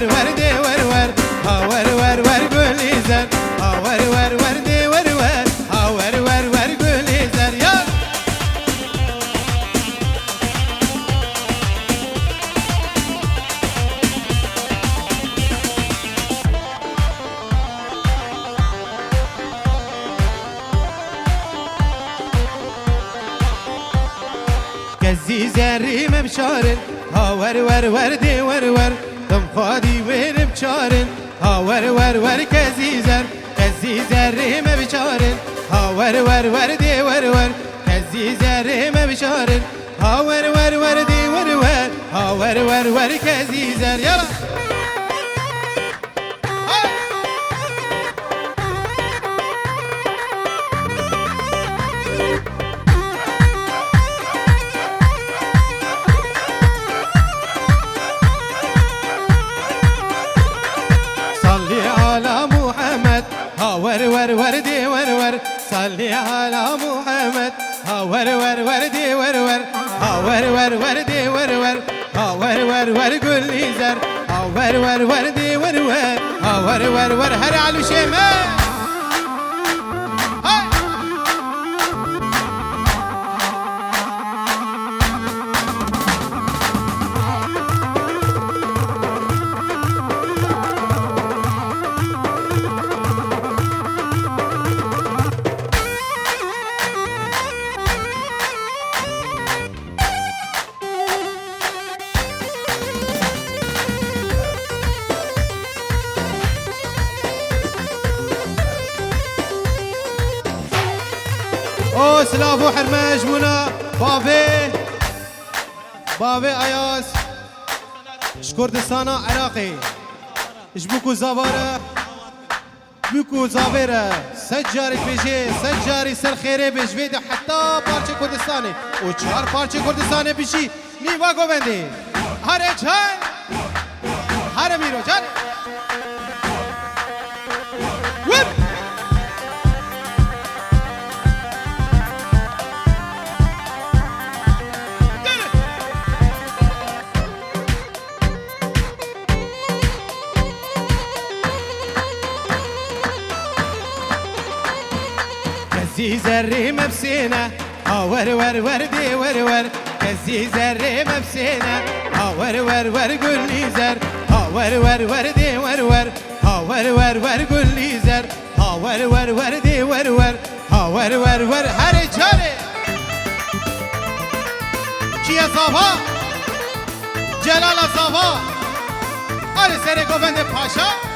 ور ور دي ور ور ها ور ور ور قولي زر ها ور ور ور دي ور ور ها ور ور ور قولي زر يا كزي زري مبشارن ها ور ور ور دي ور ور دم خادي وين بشارن ها ور ور ور كزي زري مبشارن ها ور ور ور دي ور ور كزي زري مبشارن ها ور ور ور دي ور ور ها ور ور ور كزي زر يلا ور ور ور دي ور ور صلي على محمد ها ور ور ور دي ور ور ها ور ور ور دي ور ور ها ور ور ور قول لي زر ها ور ور ور دي ور ور ها ور ور ور هري على الشمال او سلافو حرمش بونا بابي اياس شكردستانا عراقي جبوكو زاوارة بوكو زاويرة سجاري بيجي سجاري سر خيري بجويد حتى بارچه كردستاني و 4 بارچه كردستاني بيجي نيوا گوبندي هر جان هر ميرو جان كزي زري مبسينا ها ور ور ور دي ور ور كزي زري مبسينا ها ور ور ور قول لي زر ها ور ور ور دي ور ور ها ور ور ور قول لي زر ها ور ور ور دي ور ور ها ور ور ور هر جاري كيا صافا جلال صافا على سر گوبند پاشا